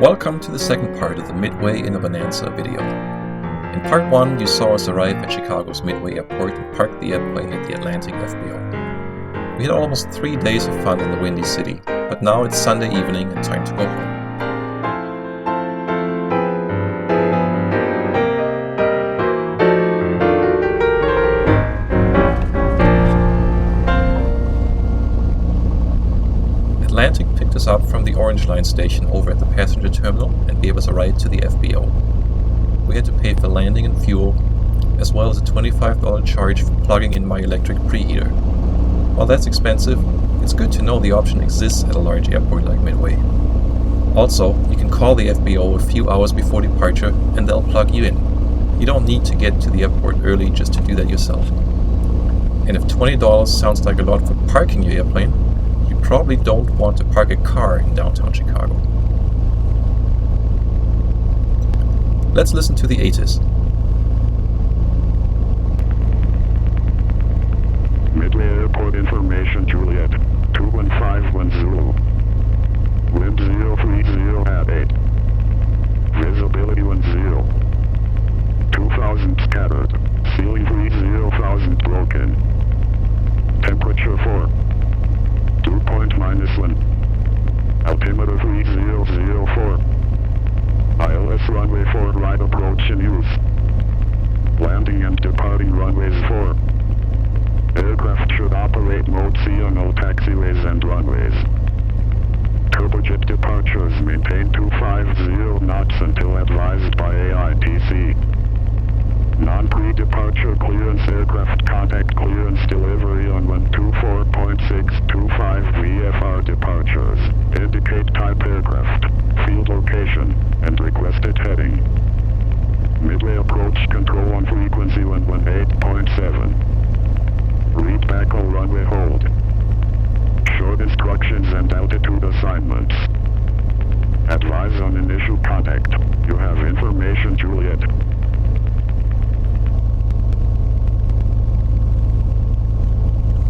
Welcome to the second part of the Midway in a Bonanza video. In part 1 you saw us arrive at Chicago's Midway airport and park the airplane at the Atlantic FBO. We had almost 3 days of fun in the windy city, but now it's Sunday evening and time to go home. Atlantic picked us up from the Orange Line station over at the passenger terminal and gave us a ride to the FBO. We had to pay for landing and fuel, as well as a $25 charge for plugging in my electric preheater. While that's expensive, it's good to know the option exists at a large airport like Midway. Also, you can call the FBO a few hours before departure and they'll plug you in. You don't need to get to the airport early just to do that yourself. And if $20 sounds like a lot for parking your airplane, you probably don't want to park a car in downtown Chicago. Let's listen to the ATIS. Midway Airport information, Juliet. 21510. Wind 030 at 8. Visibility 10. 2000 scattered. Ceiling 30,000 broken. Temperature 4. Dew point -1. Altimeter 3004. ILS runway 4 right approach in use. Landing and departing runways 4. Aircraft should operate mode C on all taxiways and runways. Turbojet departures maintain 250 knots until advised by AITC. Non-pre-departure clearance aircraft contact clearance delivery on 124.625 VFR departures. Indicate type aircraft, field location, and requested heading. Midway approach control on frequency 118.7. Read back all runway hold. Short instructions and altitude assignments. Advise on initial contact. You have information, Juliet.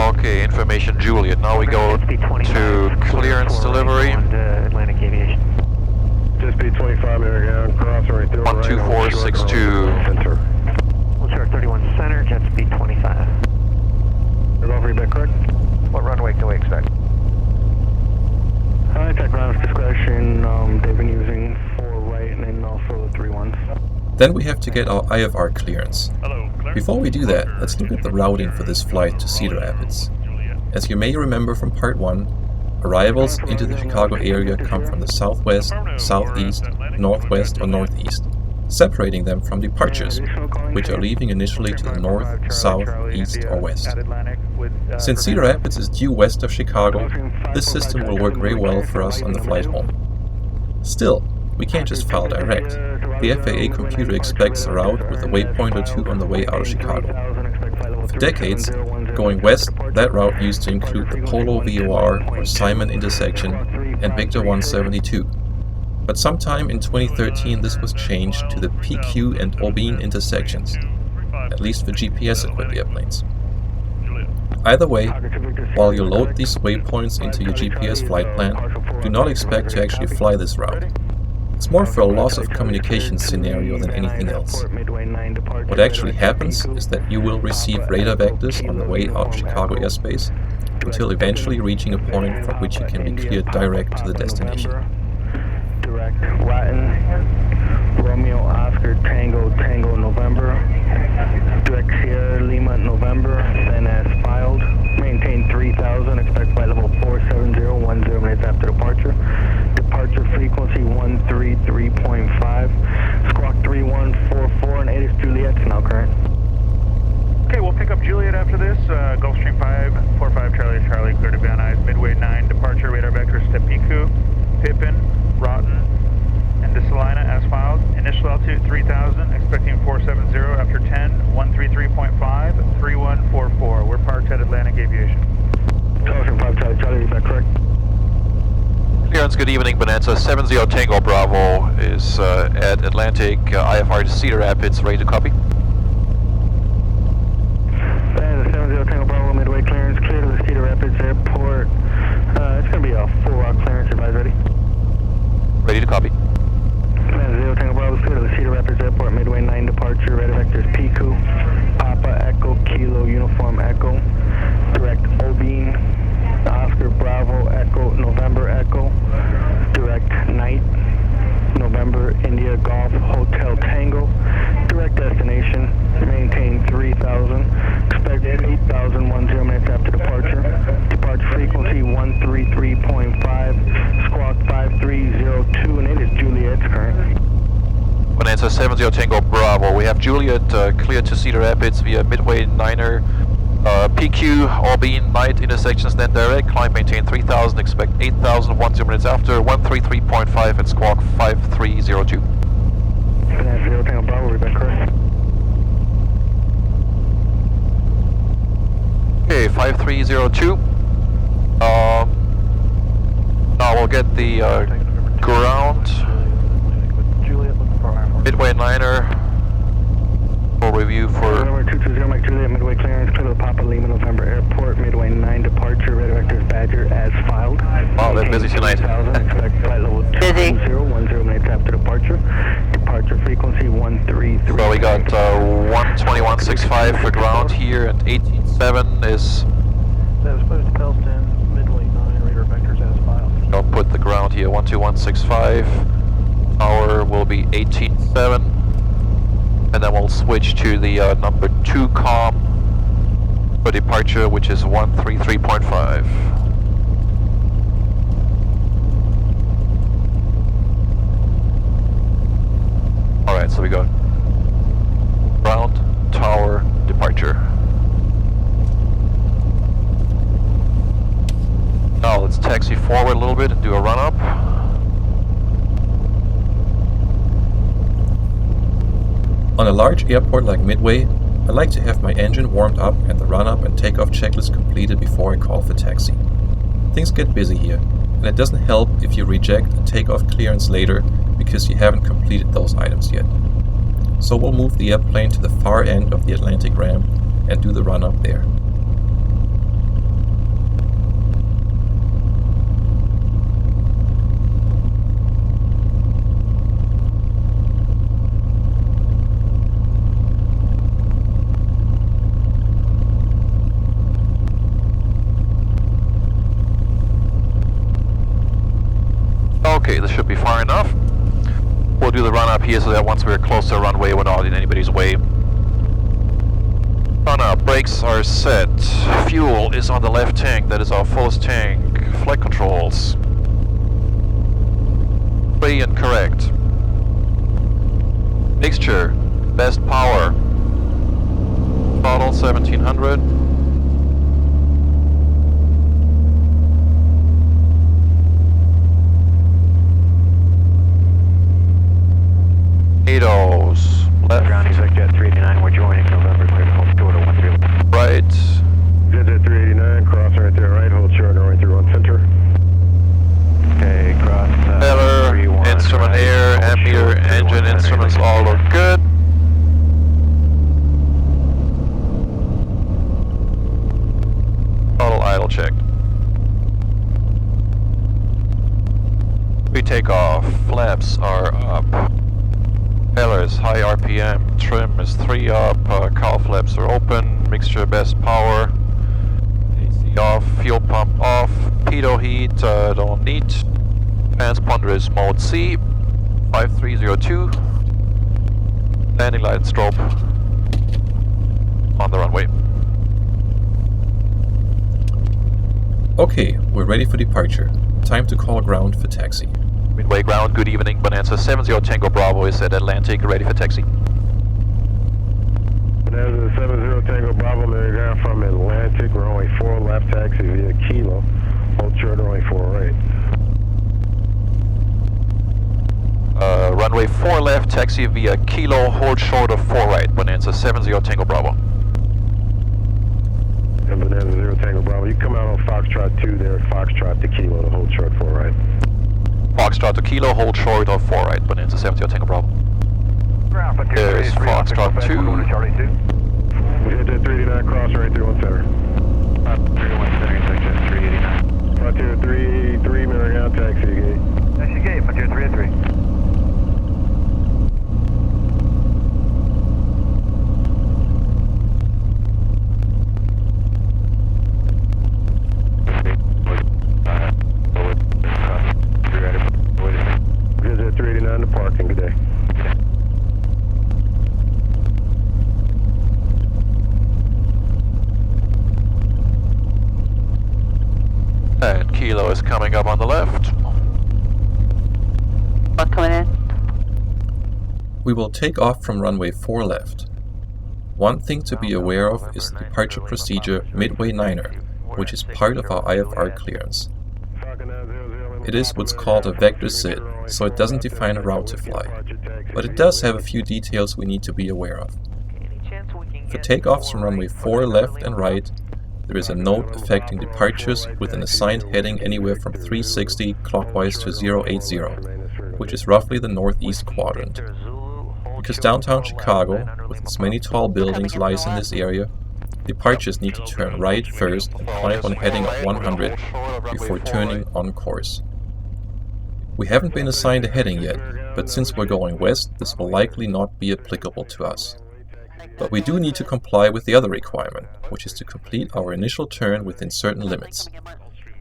Okay, information Juliet. Now we go to clearance delivery. Atlantic Aviation. Just B25 American, crossing right through. 12462. Center. We'll start 31 center, jet speed 25. Is all feedback correct? What runway can we expect? High tech ground discretion, they've been using 4 right and then also the 3 ones. Then we have to get our IFR clearance. Hello, Before we do that, let's look at the routing for this flight to Cedar Rapids. As you may remember from part 1, arrivals into the Chicago area come from the southwest, southeast, northwest or northeast, separating them from departures, which are leaving initially to the north, south, east or west. Since Cedar Rapids is due west of Chicago, this system will work very well for us on the flight home. Still, we can't just file direct. The FAA computer expects a route with a waypoint or two on the way out of Chicago. For decades, going west, that route used to include the Polo VOR or Simon intersection and Victor 172. But sometime in 2013 this was changed to the PQ and Aubin intersections, at least for GPS-equipped airplanes. Either way, while you load these waypoints into your GPS flight plan, do not expect to actually fly this route. It's more for a loss of communication scenario than anything else. What actually happens is that you will receive radar vectors on the way out of Chicago airspace until eventually reaching a point from which you can be cleared direct to the destination. Direct Latin, Romeo Oscar Tango Tango November, direct Sierra Lima November, then as filed, maintain 3000, expect flight level 470, 10 minutes after departure. Departure frequency 133.5, squawk 3144 and ATIS Juliet now current. Okay, we'll pick up Juliet after this. Gulfstream 545 Charlie Charlie, clear to Van Nuys. Midway 9, departure radar vectors to Piku, Pippin, Rotten, and Desalina as filed. Initial altitude 3000, expecting 470 after 10, 133.5, 3144. We're parked at Atlantic Aviation. Gulfstream 5 Charlie Charlie, is that correct? Clearance, good evening, Bonanza. 70 Tango Bravo is at Atlantic, IFR to Cedar Rapids, ready to copy. Bonanza 70 Tango Bravo, Midway clearance, clear to the Cedar Rapids Airport. It's going to be a full route clearance, advise ready. Ready to copy. Bravo's clear to the Cedar Rapids Airport, Midway 9 departure, radar vectors PQ, Papa Echo, Kilo, Uniform Echo, direct Obene, Oscar Bravo, Echo, November Echo, direct Night, November India Golf Hotel Tango, direct destination, maintain 3000, expect 8000, 10 minutes after departure, departure frequency 133.5, squawk 5302, and it is Juliet's current. Bonanza 70 Tango Bravo. We have Juliet cleared to Cedar Rapids via Midway 9er, PQ, Albine, Night intersection, stand direct, climb, maintain 3000, expect 8000, 10 minutes after, 133.5 at squawk 5302. Bonanza 0 Tango Bravo, read back correct. Okay, 5302. Now we'll get the ground. Midway 9er. Full review for. November 220, Mike Juliet, Midway clearance, clear to Papa Lima, November Airport, Midway 9 departure, radar vectors Badger as filed. Wow, they're busy tonight. 3000, expect flight level 10, 10 minutes after departure. Departure frequency 133. Well, we got 121.65 for ground here, and 18.7 is. That was supposed to Pelston, Midway 9, radar vectors as filed. I'll put the ground here, 121.65. Tower will be 18.7. And then we'll switch to the number 2 comm for departure, which is 133.5. Alright, so we got ground, tower, departure. Now let's taxi forward a little bit and do a run-up. On a large airport like Midway, I like to have my engine warmed up and the run-up and takeoff checklist completed before I call for taxi. Things get busy here, and it doesn't help if you reject a takeoff clearance later because you haven't completed those items yet. So we'll move the airplane to the far end of the Atlantic ramp and do the run-up there. Okay, this should be far enough. We'll do the run up here so that once we're close to the runway, we're not in anybody's way. Run up, brakes are set. Fuel is on the left tank, that is our fullest tank. Flight controls. 3 and correct. Mixture, best power. Throttle 1700. Left. Ground exec jet 389, we're joining November, clear to hold short of 13. Right. Jet 389, cross right there, right, hold short, going through on center. Okay, cross. Feather, instrument right, air, ammeter, engine instruments all look good. Throttle idle check. We take off. Flaps are up. Propellers, high RPM, trim is 3 up, cowl flaps are open, mixture best power, AC off, fuel pump off, pitot heat, don't need, transponder is mode C, 5302, landing light and strobe on the runway. Okay, we're ready for departure. Time to call ground for taxi. Midway ground, good evening, Bonanza 70 Tango Bravo is at Atlantic, ready for taxi. Bonanza 70 Tango Bravo, ground from Atlantic, we're only 4 left, taxi via Kilo, hold short, only 4 right. Runway 4 left, taxi via Kilo, hold short of 4 right, Bonanza 70 Tango Bravo. And Bonanza 0 Tango Bravo, you come out on Foxtrot 2 there, Foxtrot to Kilo to hold short 4 right. Foxtrot to Kilo, hold short of 4 right, Bonanza 70 Tango Bravo. There's Foxtrot 2. Jet 389, cross right through on center. 31 center, section 389. Frontier 33, mirroring out, taxi gate. Taxi gate, Frontier 383. Kilo is coming up on the left. What's coming in? We will take off from runway 4 left. One thing to be aware of is the departure procedure Midway 9er, which is part of our IFR clearance. It is what's called a vector SID, so it doesn't define a route to fly, but it does have a few details we need to be aware of. For takeoffs from runway 4 left and right, there is a note affecting departures with an assigned heading anywhere from 360 clockwise to 080, which is roughly the northeast quadrant. Because downtown Chicago, with its many tall buildings, lies in this area, departures need to turn right first and climb on a heading of 100 before turning on course. We haven't been assigned a heading yet, but since we're going west, this will likely not be applicable to us. But we do need to comply with the other requirement, which is to complete our initial turn within certain limits.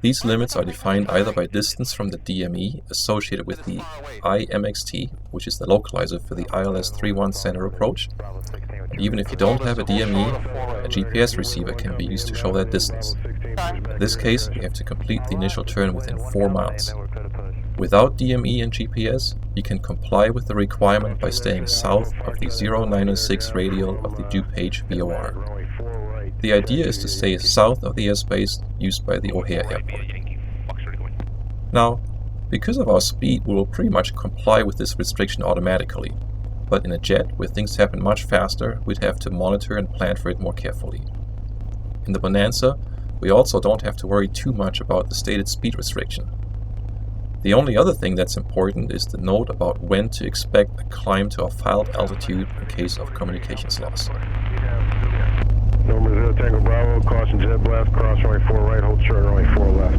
These limits are defined either by distance from the DME associated with the IMXT, which is the localizer for the ILS 31 center approach, and even if you don't have a DME, a GPS receiver can be used to show that distance. In this case, we have to complete the initial turn within 4 miles. Without DME and GPS, you can comply with the requirement by staying south of the 0906 radial of the DuPage VOR. The idea is to stay south of the airspace used by the O'Hare Airport. Now, because of our speed, we will pretty much comply with this restriction automatically, but in a jet where things happen much faster, we'd have to monitor and plan for it more carefully. In the Bonanza, we also don't have to worry too much about the stated speed restriction. The only other thing that's important is the note about when to expect a climb to a filed altitude in case of communications loss. Number 0 Tango Bravo, caution jet blast, cross runway 4 right, hold short runway 4 left.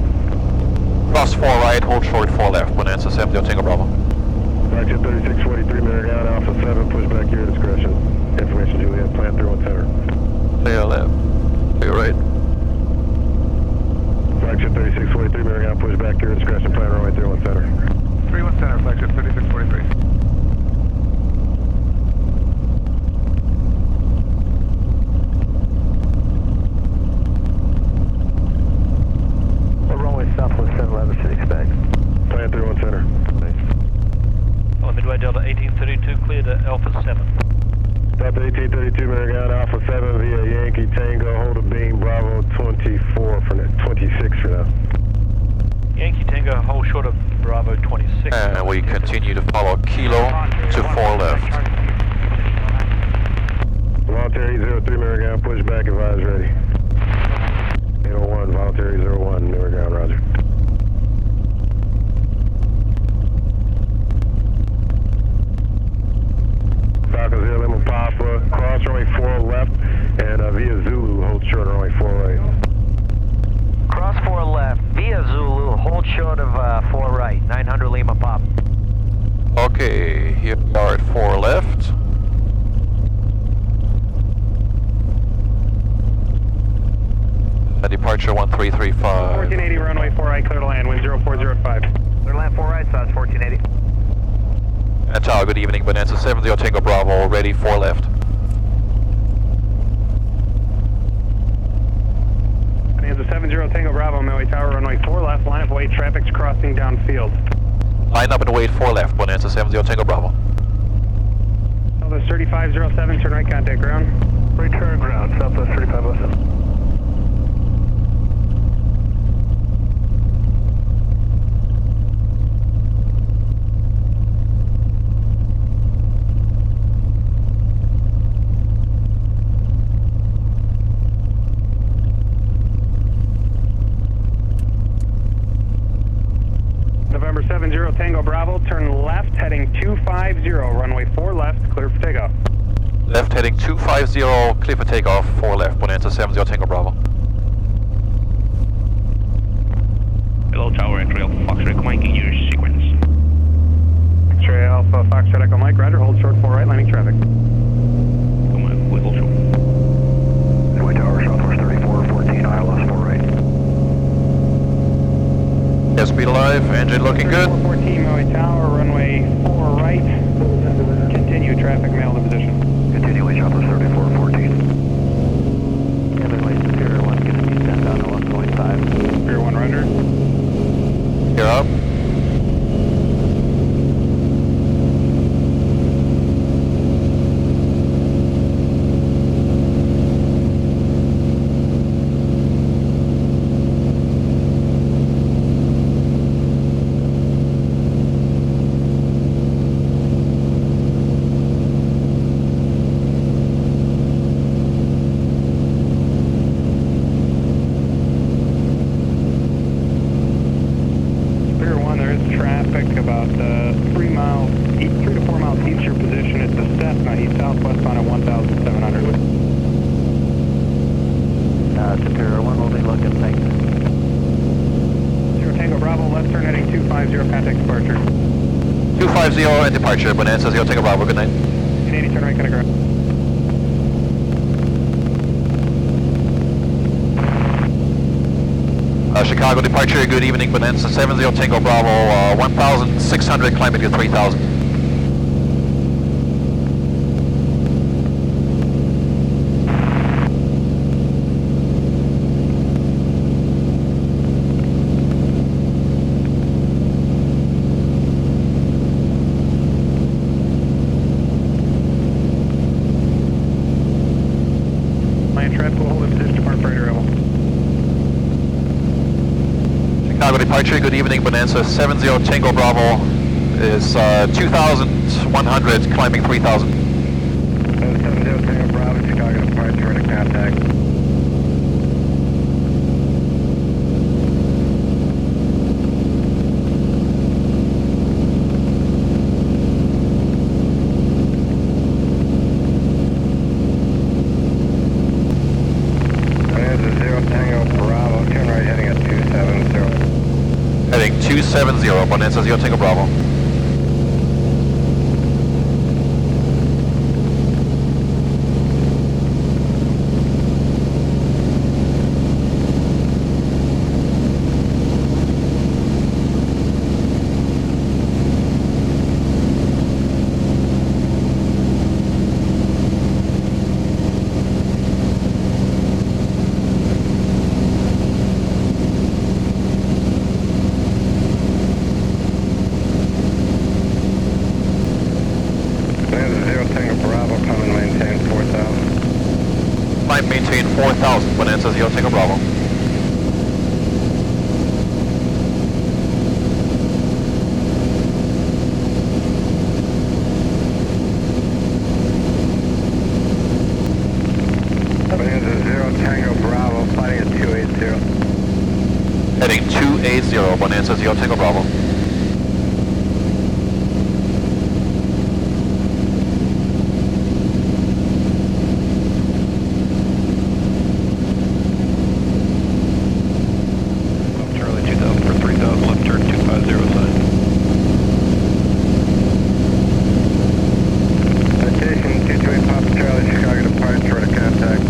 Cross 4 right, hold short 4 left. Bonanza 70 Tango Bravo. Flight jet 3643, Mariana, Alpha 7, push back your discretion. Information Juliet, plan 31 center. Clear left. Clear right. Flight jet 3643, Mariana, push back your discretion, plan runway 31 center. 31 center, flight jet 3643. Southwest 711 should expect. Plan 31 center. Midway Delta 1832, clear to Alpha 7. Delta 1832, Mariana, Alpha 7 via Yankee Tango, hold a beam, Bravo 24 for now, 26 for now. Yankee Tango, hold short of Bravo 26. And we continue to follow Kilo to 4 left. Voluntary 03, Mariana, push back, advise ready. 801, voluntary 01, newer ground, roger. Falcon 0 Lima Papa, cross runway 4 left, and via Zulu, hold short runway 4 right. Cross 4 left, via Zulu, hold short of 4 right, 900 Lima Pop. Okay, here we are at 4 left. Departure 1335. 1480 runway 4 right, clear to land, wind 0405. Clear to land 4 right, size 1480. And Tower, good evening, Bonanza 70 Tango Bravo, ready 4 left. Bonanza 70 Tango Bravo, Midway Tower, runway 4 left, line of way, traffic's crossing downfield. Line up and wait 4 left, Bonanza 70 Tango Bravo. Southwest 3507, turn right, contact ground. Return ground, Southwest 3507. November 70 Tango Bravo, turn left, heading 250, runway 4 left, clear for takeoff. Left heading 250, clear for takeoff, 4 left, Bonanza 70 Tango Bravo. Hello Tower, Echo Alpha Foxtrot, Mike, your sequence. X-ray Alpha Foxtrot Echo Mike, roger, hold short 4 right, landing traffic. Come on, we hold short. Midway Tower, Southwest 3414, ILS 4 right. Airspeed alive, engine looking good. 3414 Midway Tower, runway 4 right, continue traffic mail to position. Continuing Southwest 3414. Midway Superior 1, going to be sent down to 1.5. Superior 1, roger. traffic about 3 miles, 3 to 4 miles east your position. It's a Cessna, east southwest on at 1,700. Superior 1 will be looking, thanks. 0 Tango Bravo, left turn heading 250, contact departure. 250 and departure, Bonanza 0 Tango Bravo, good night. 80, turn right, contact ground. Chicago departure, good evening, Bonanza 70 Tango Bravo, 1,600, climbing to 3,000. Land traffic will hold in position to mark freighter arrival. Chicago departure, good evening, Bonanza 70 Tango Bravo is 2,100, climbing 3,000. 70 Tango Bravo, Chicago departure, ready contact. Bonanza 0 Tango Bravo, turn right heading at 270. Heading 270, Bonanza 0 Tango Bravo. Bonanza 0 Tango Bravo, come and maintain 4,000. Climb maintain 4,000, Bonanza 0 Tango Bravo. Bonanza 0 Tango Bravo, flying at 280. Heading 280, Bonanza 0 Tango Bravo. Charlie 2000 for 3,000, left turn 250 sign. Station 228 Papa Charlie, Chicago departure, ready contact.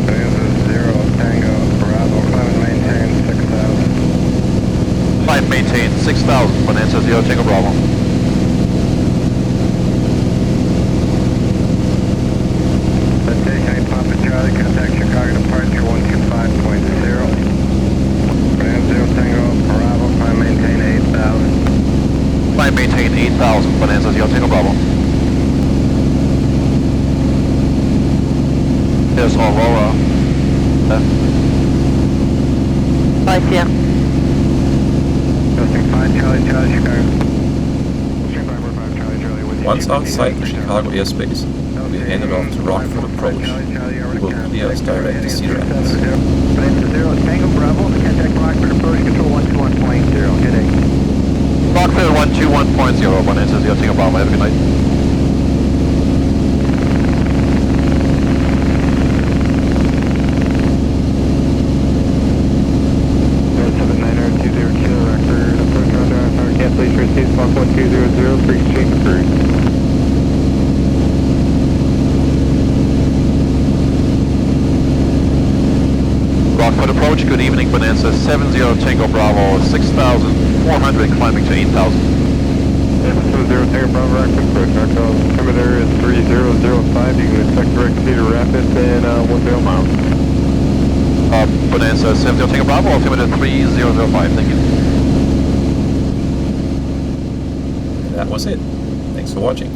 Bonanza 0 Tango Bravo, climb and maintain 6,000. Climb maintain 6,000, Bonanza 0 Tango Bravo. Station 8 Papa Charlie, contact Chicago departure 125.0. Bonanza 0 Tango Bravo, climb maintain 8,000. Climb maintain 8,000, Bonanza 0 Tango Bravo. There's Aurora. Right, yeah. Testing 5 Charlie, Charlie, Chicago. Stream 5 Charlie, Charlie with you. Once outside the Chicago airspace, we are handed off to Rockford Approach, who will clear us direct to Cedar Rapids. Bonanza 0 Tango Bravo, contact Rockford approach control 121.0, heading. Rockford 121.0, Bonanza 0 Tango Bravo, have a good night. Please receive Spark 1200 for exchange approved. Rockford approach, good evening, Bonanza 70 Tango Bravo, 6,400, climbing to 8,000. 0 Tango Bravo, Rockford approach, our altimeter is 3005, you can expect direct Cedar Rapids and 10 miles. Bonanza 70 Tango Bravo, altimeter 3005, thank you. And that was it. Thanks for watching.